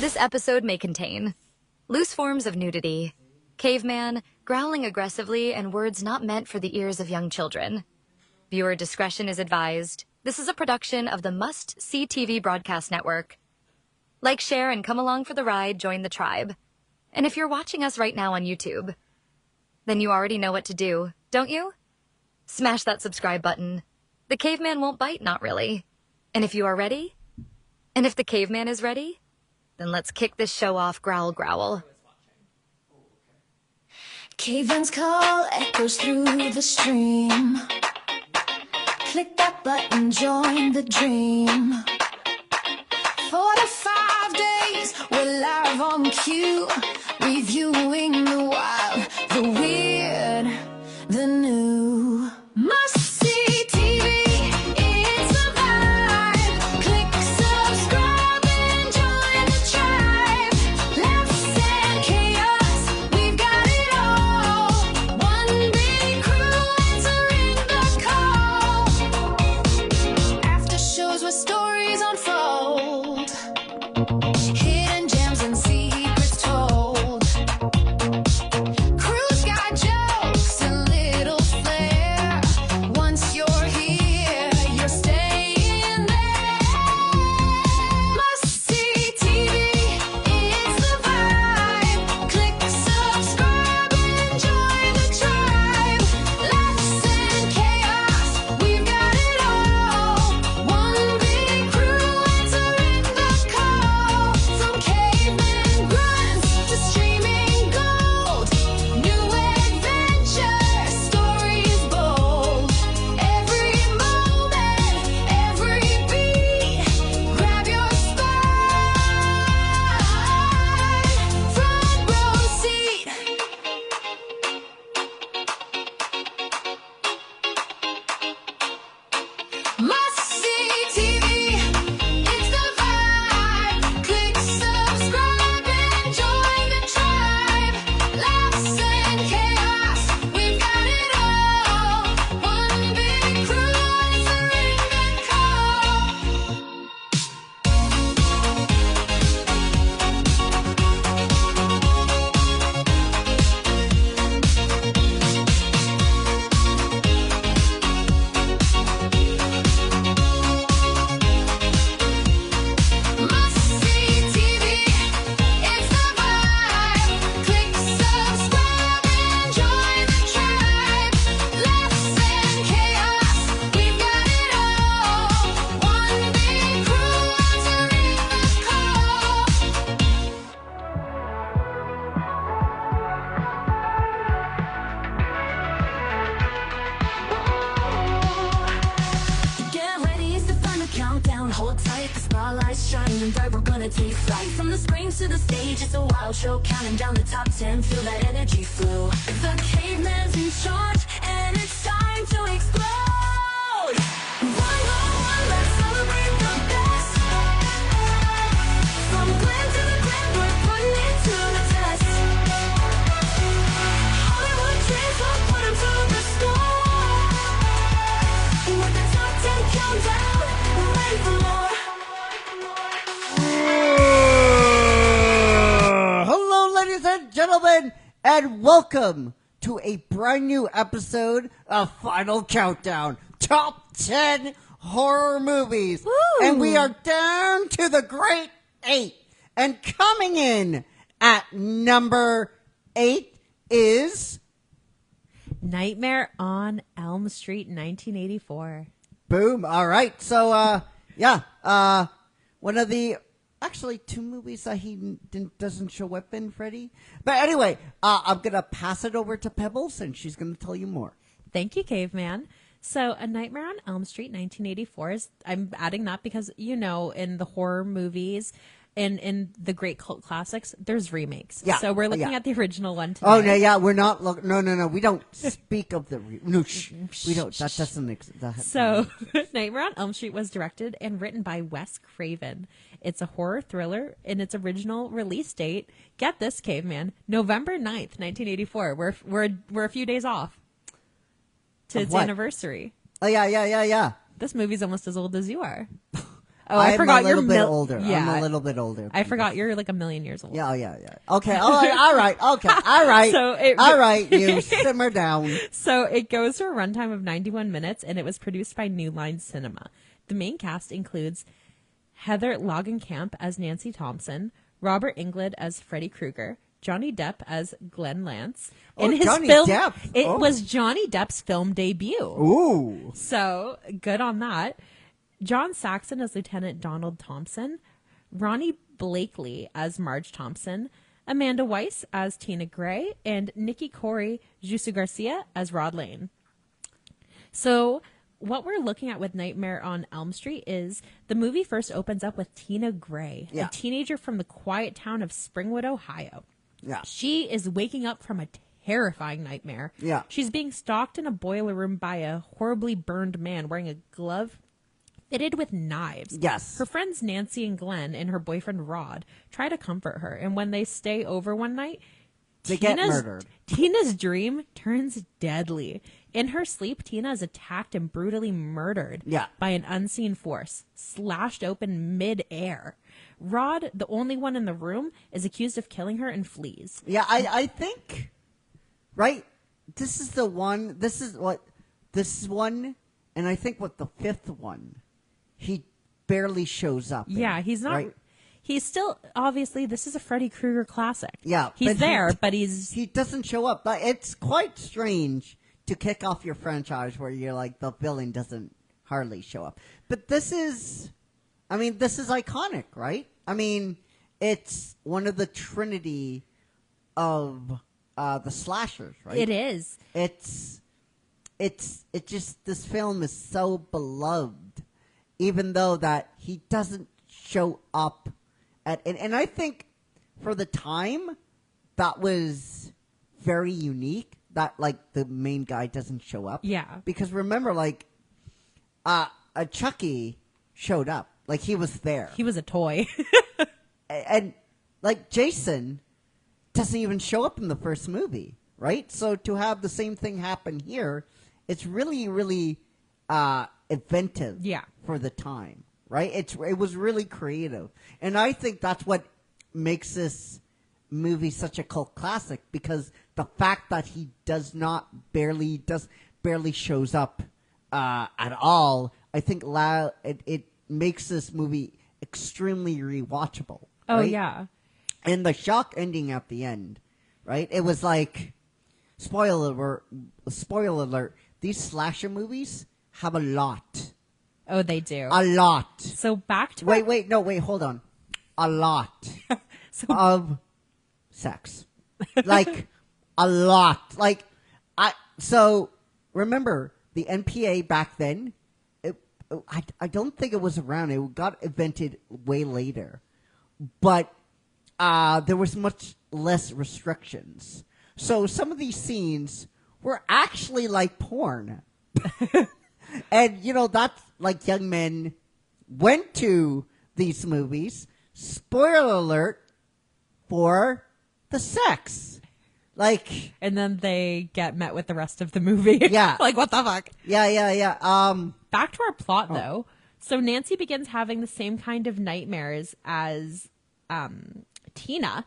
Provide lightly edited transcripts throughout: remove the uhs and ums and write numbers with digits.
This episode may contain loose forms of nudity, caveman, growling aggressively, and words not meant for the ears of young children. Viewer discretion is advised. This is a production of the Must See TV Broadcast Network. Like, share, and come along for the ride. Join the tribe. And if you're watching us right now on YouTube, then you already know what to do, don't you? Smash that subscribe button. The caveman won't bite, not really. And if you are ready, and if the caveman is ready, then let's kick this show off. Growl, growl. Caveman's call echoes through the stream. Click that button, join the dream. 4 to 5 days, we're live on cue, reviewing the wild, the weird, the new. Must see TV, it's the vibe. Click subscribe and join the tribe. Laughs and chaos, we've got it all. One big crew answering the call. After shows where stories unfold, hidden gems and secrets told. Crew's got jokes and little flair. Once you're here, you're staying there. Must see TV, it's the vibe. Click subscribe and join the tribe. Laughs and chaos, we've got it all. One big crew answering the call. From caveman grunts to streaming gold. New adventure, stories bold. Every moment, every beat. Grab your spot. Front row seat. Must see TV, it's the vibe. Click subscribe and join the tribe. Laughs and chaos, we've got it all. One big crew answering the call. Must see TV, it's the vibe. Click subscribe and join the tribe. Laughs and chaos, we've got it all. One big crew answering the call. Get ready, it's the final countdown. Hold tight, the spotlight's shining bright. We're gonna take flight from the screens to the stage. It's a wild show, counting down the top 10. Feel that energy flow. The caveman's in charge, and it's time to explode. One by one, let's celebrate the best. From glam to the glam, we're putting it to the test. Hollywood dreams, we'll put 'em to the score. With the top 10 countdown, we're ready for more. Hello, ladies and gentlemen, and welcome to a brand new episode of Final Countdown Top 10 Horror Movies. And we are down to the Great 8. And coming in at number 8 is... Nightmare on Elm Street, 1984. Boom. All right. So, one of the actually two movies that he doesn't show up in, Freddie. But anyway, I'm going to pass it over to Pebbles, and she's going to tell you more. Thank you, Caveman. So, A Nightmare on Elm Street, 1984 is, I'm adding that because, you know, in the horror movies and in the great cult classics, there's remakes. Yeah. So we're looking Yeah. at the original one today. Oh, no, yeah, we're not no, we don't speak of the, no, shh, we don't, that doesn't, So, Nightmare on Elm Street was directed and written by Wes Craven. It's a horror thriller, and its original release date, get this, Caveman, November 9th, 1984. We're a few days off to Of its what? anniversary. Oh, yeah. This movie's almost as old as you are. Oh, I forgot I'm a you're little bit older. Yeah, I'm a little bit older. I forgot you're like a million years old. Yeah. Okay. All right. Okay. All right. All right. You simmer down. So it goes to a runtime of 91 minutes, and it was produced by New Line Cinema. The main cast includes Heather Langenkamp as Nancy Thompson, Robert Englund as Freddy Krueger, Johnny Depp as Glenn Lance. Oh, In his Johnny film, Depp. It Oh. was Johnny Depp's film debut. Ooh. So good on that. John Saxon as Lieutenant Donald Thompson, Ronnie Blakely as Marge Thompson, Amanda Weiss as Tina Gray, and Nikki Corey Jusu Garcia as Rod Lane. So what we're looking at with Nightmare on Elm Street is the movie first opens up with Tina Gray, Yeah. a teenager from the quiet town of Springwood, Ohio. Yeah. She is waking up from a terrifying nightmare. Yeah. She's being stalked in a boiler room by a horribly burned man wearing a glove fitted with knives. Yes. Her friends Nancy and Glenn and her boyfriend Rod try to comfort her, and when they stay over one night, They get murdered. Tina's dream turns deadly. In her sleep, Tina is attacked and brutally murdered Yeah. by an unseen force, slashed open mid-air. Rod, the only one in the room, is accused of killing her and flees. Yeah, I think, right? This is one, and I think the fifth one, he barely shows up. in, Yeah, he's not. right? He's still, obviously, this is a Freddy Krueger classic. Yeah, He's but there, but he's. he doesn't show up. But it's quite strange to kick off your franchise where you're like the villain doesn't hardly show up. But this is iconic, right? I mean, it's one of the trinity of the slashers, right? It is. This film is so beloved, even though that he doesn't show up and I think for the time that was very unique that like the main guy doesn't show up. Yeah. Because remember, like a Chucky showed up, like he was there, He was a toy. and like Jason doesn't even show up in the first movie, right? So to have the same thing happen here, it's really, really inventive Yeah. for the time, right? It was really creative. And I think that's what makes this movie such a cult classic, because the fact that he barely shows up at all, I think it makes this movie extremely rewatchable. Oh, right? yeah. And the shock ending at the end, right? It was like, spoiler alert, these slasher movies have a lot. Oh, they do. A lot. So back to Wait, hold on. A lot of sex. Like, a lot. Like, so remember, the NPA back then, I don't think it was around. It got invented way later. But there was much less restrictions. So some of these scenes were actually like porn. And, that's like young men went to these movies. Spoiler alert for the sex. Like, and then they get met with the rest of the movie. Yeah. Like, what the fuck? yeah. Back to our plot, though. So Nancy begins having the same kind of nightmares as Tina.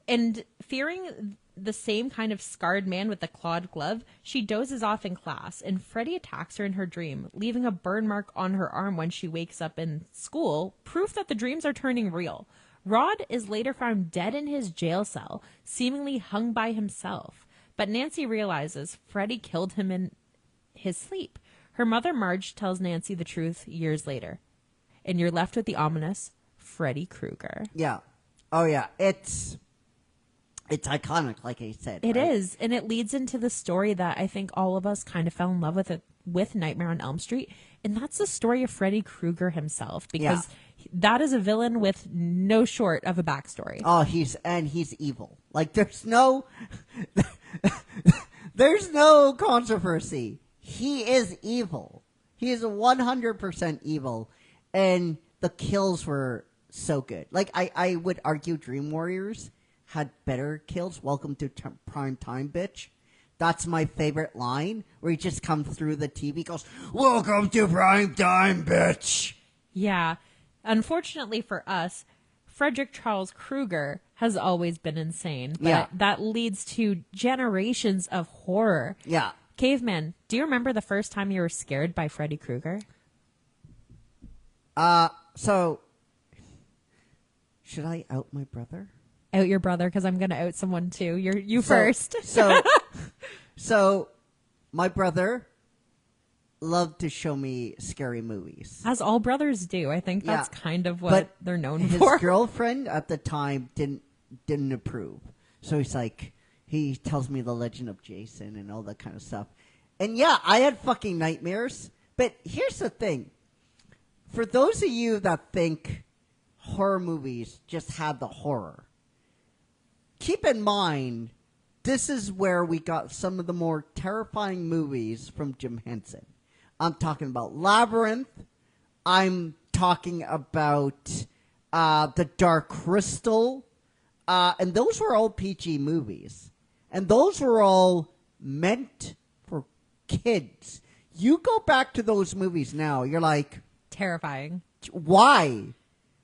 And fearing the same kind of scarred man with the clawed glove, she dozes off in class, and Freddy attacks her in her dream, leaving a burn mark on her arm when she wakes up in school, proof that the dreams are turning real. Rod is later found dead in his jail cell, seemingly hung by himself. But Nancy realizes Freddy killed him in his sleep. Her mother, Marge, tells Nancy the truth years later. And you're left with the ominous Freddy Krueger. Yeah. Oh, yeah. It's iconic, like I said. It right? is, and it leads into the story that I think all of us kind of fell in love with Nightmare on Elm Street, and that's the story of Freddy Krueger himself, because that is a villain with no short of a backstory. Oh, he's evil. Like, there's no controversy. He is evil. He is 100% evil, and the kills were so good. Like, I would argue Dream Warriors had better kills. Welcome to prime time, bitch. That's my favorite line, where he just comes through the TV, goes, "Welcome to prime time, bitch." Yeah, Unfortunately for us, Frederick Charles Krueger has always been insane. But Yeah. that leads to generations of horror. Yeah. Caveman, do you remember the first time you were scared by Freddy Krueger? So, should I out my brother? Out your brother, because I'm going to out someone too. You So- first. So, my brother loved to show me scary movies. As all brothers do. I think that's Yeah. kind of what But they're known his for. girlfriend at the time didn't approve. So he's like, he tells me the legend of Jason and all that kind of stuff. And yeah, I had fucking nightmares. But here's the thing. For those of you that think horror movies just had the horror, keep in mind, this is where we got some of the more terrifying movies from Jim Henson. I'm talking about Labyrinth. I'm talking about The Dark Crystal. And those were all PG movies. And those were all meant for kids. You go back to those movies now, you're like, Terrifying. why?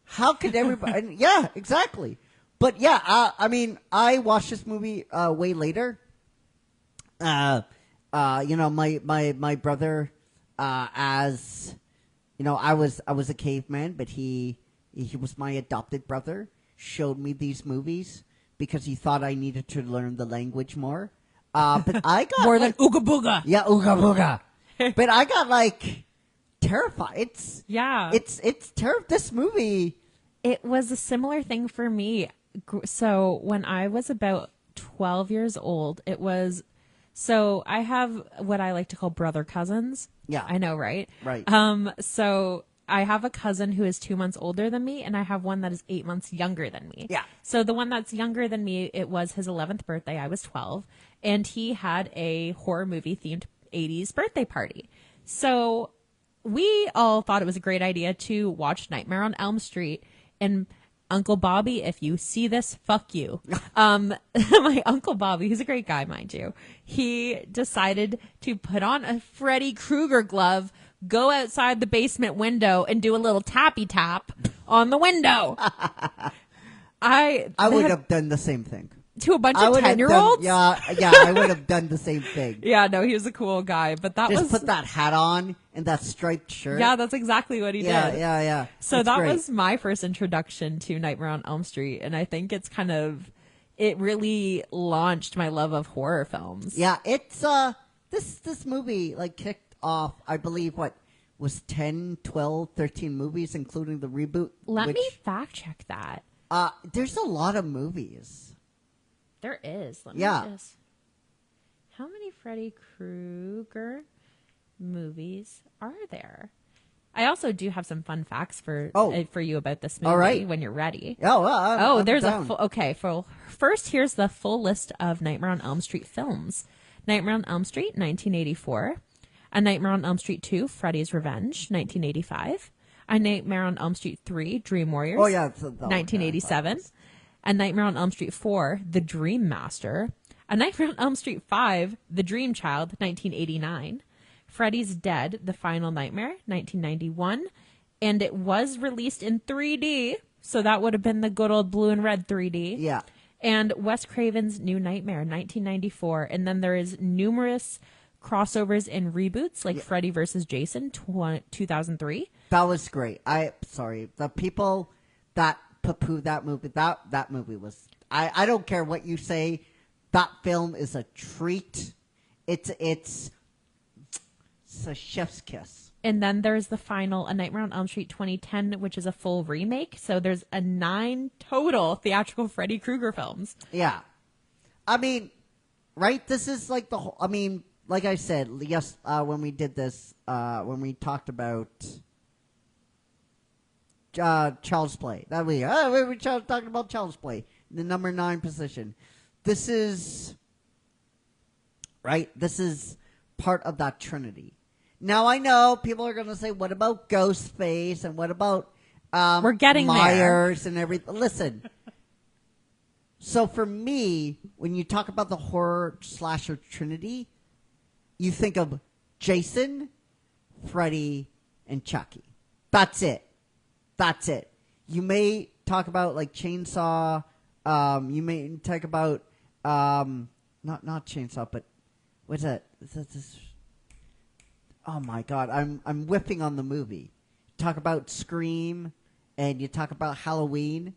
How could everybody? And yeah, exactly. But yeah, I mean, I watched this movie way later. My brother, as you know, I was a caveman, but he was my adopted brother. Showed me these movies because he thought I needed to learn the language more. But I got More than Ooga Booga. yeah, ooga booga. But I got like terrified. Yeah. It's terrible. This movie. It was a similar thing for me. So when I was about 12 years old, so I have what I like to call brother cousins. Yeah. I know, right? Right. So I have a cousin who is 2 months older than me, and I have one that is 8 months younger than me. Yeah. So the one that's younger than me, it was his 11th birthday. I was 12, and he had a horror movie themed 80s birthday party. So we all thought it was a great idea to watch Nightmare on Elm Street. And Uncle Bobby, if you see this, fuck you. My Uncle Bobby, he's a great guy, mind you. He decided to put on a Freddy Krueger glove, go outside the basement window, and do a little tappy tap on the window. I would have done the same thing. To a bunch I of would have 10-year-olds? done, yeah, I would have done the same thing. Yeah, no, he was a cool guy. But that Just was... put that hat on and that striped shirt. Yeah, that's exactly what he yeah, did. yeah. So That's that great. was my first introduction to Nightmare on Elm Street, and I think it really launched my love of horror films. Yeah, it's this movie like kicked off, I believe, what was 10, 12, 13 movies including the reboot. Let which, me fact check that. there's a lot of movies. There is. Let Yeah. me just... How many Freddy Krueger movies are there? I also do have some fun facts for you about this movie All right. when you're ready. I'm There's down. a full... Okay, first, here's the full list of Nightmare on Elm Street films. Nightmare on Elm Street, 1984. A Nightmare on Elm Street 2, Freddy's Revenge, 1985. A Nightmare on Elm Street 3, Dream Warriors, Oh yeah, it's the 1987. A Nightmare on Elm Street 4, The Dream Master. A Nightmare on Elm Street 5, The Dream Child, 1989. Freddy's Dead, The Final Nightmare, 1991. And it was released in 3D, so that would have been the good old blue and red 3D. Yeah. And Wes Craven's New Nightmare, 1994. And then there is numerous crossovers and reboots, like Freddy vs. Jason, 2003. That was great. The people that poo-poo that movie, that movie was, I don't care what you say, that film is a treat. It's a chef's kiss. And then there's the final, A Nightmare on Elm Street 2010, which is a full remake. So there's 9 total theatrical Freddy Krueger films. Yeah. I mean, right? This is like the whole, I mean, like I said, yes, when we did this, when we talked about Child's Play. That we were talking about Child's Play, the number 9 position. This is right. This is part of that trinity. Now I know people are going to say, "What about Ghostface and what about We're getting Myers and everything?" Listen. So for me, when you talk about the horror slasher trinity, you think of Jason, Freddy, and Chucky. That's it. That's it. You may talk about like Chainsaw. You may talk about not Chainsaw, but what's that? This, oh my God, I'm whiffing on the movie. Talk about Scream, and you talk about Halloween.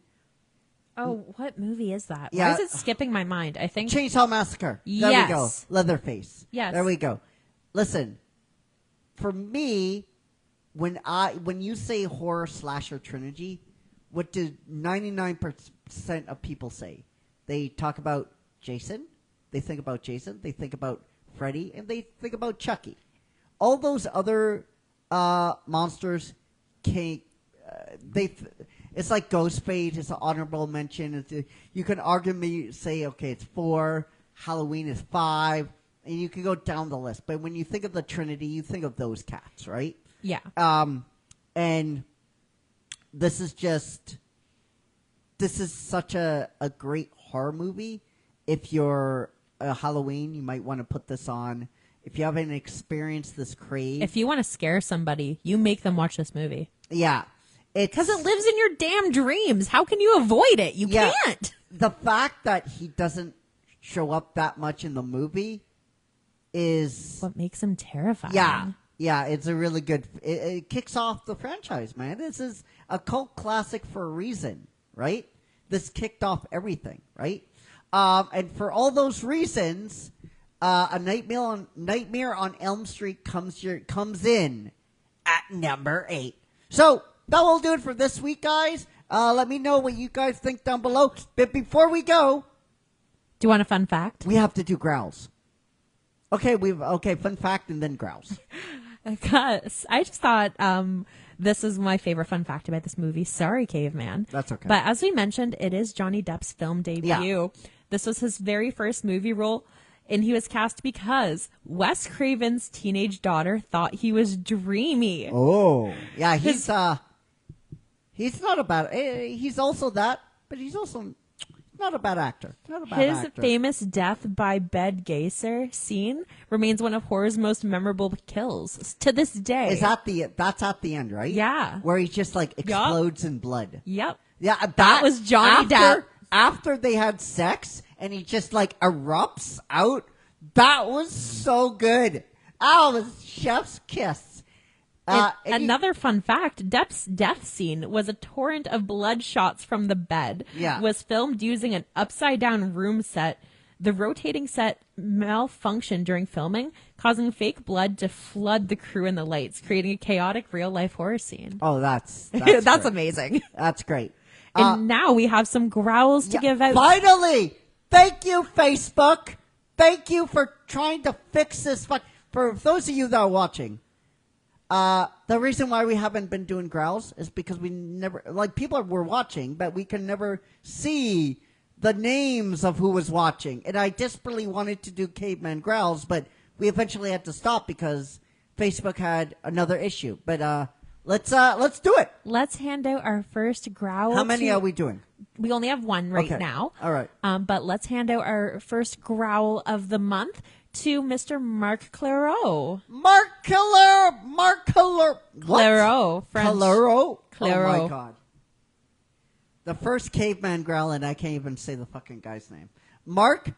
Oh, what movie is that? Yeah. Why is it skipping my mind? I think Chainsaw Massacre. There Yes. we go. Leatherface. Yes. There we go. Listen, for me, when you say horror slasher trilogy, what do 99% of people say? They talk about Jason. They think about Jason. They think about Freddy, and they think about Chucky. All those other monsters can't. It's like Ghostface. It's an honorable mention. You can arguably say, okay, it's 4. Halloween is 5, and you can go down the list. But when you think of the Trinity, you think of those cats, right? Yeah. And this is such a great horror movie. If you're a Halloween, you might want to put this on. If you haven't experienced this craze, If you want to scare somebody, you make them watch this movie. yeah, Because it lives in your damn dreams. How can you avoid it? You Yeah. can't. The fact that he doesn't show up that much in the movie is What makes him terrifying? yeah, it's a really good. It kicks off the franchise, man. This is a cult classic for a reason, right? This kicked off everything, right? And for all those reasons, a Nightmare on Elm Street comes in at number 8. So that will do it for this week, guys. Let me know what you guys think down below. But before we go, Do you want a fun fact? we have to do growls. Okay, fun fact and then growls. Because I just thought this is my favorite fun fact about this movie. Sorry, Caveman. That's okay. But as we mentioned, it is Johnny Depp's film debut. Yeah. This was his very first movie role, and he was cast because Wes Craven's teenage daughter thought he was dreamy. Oh, yeah, he's not a bad. He's also that, but he's also not a bad actor. Not a bad His actor. famous death by bed geyser scene remains one of horror's most memorable kills to this day. Is that that's at the end, right? Yeah. Where he just like explodes in blood. Yep. Yeah, That was Johnny Depp. After they had sex and he just like erupts out. That was so good. Oh, it was chef's kiss. And and another fun fact, Depp's death scene was a torrent of blood shots from the bed. Yeah. Was filmed using an upside-down room set. The rotating set malfunctioned during filming, causing fake blood to flood the crew and the lights, creating a chaotic real-life horror scene. Oh, that's That's great. amazing. That's great. And now we have some growls to give out. Finally! Thank you, Facebook. Thank you for trying to fix this. For those of you that are watching, the reason why we haven't been doing growls is because we never, like, people were watching, but we can never see the names of who was watching. And I desperately wanted to do caveman growls, but we eventually had to stop because Facebook had another issue. But let's do it. Let's hand out our first growl. How many are we doing? We only have one right Okay. now. All right. But let's hand out our first growl of the month to Mr. Marc Clairot. Mark Clairot. Clairot, French. Clairot. Clairot. Oh my god. The first caveman growl, and I can't even say the fucking guy's name. Mark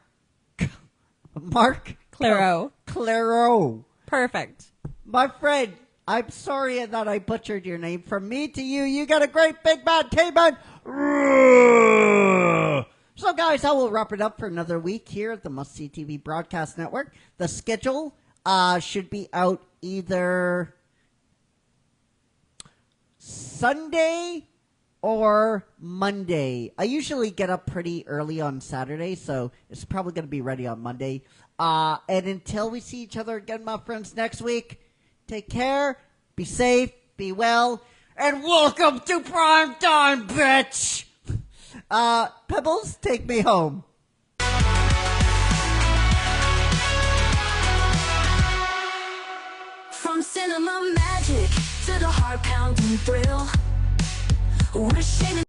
Clairot. Clairot. Perfect. My friend, I'm sorry that I butchered your name. From me to you, you got a great big bad caveman. So, guys, I will wrap it up for another week here at the Must See TV Broadcast Network. The schedule should be out either Sunday or Monday. I usually get up pretty early on Saturday, so it's probably going to be ready on Monday. And until we see each other again, my friends, next week, take care, be safe, be well, and welcome to prime time, bitch! Pebbles, take me home. From cinema magic to the heart pounding thrill, we're shaving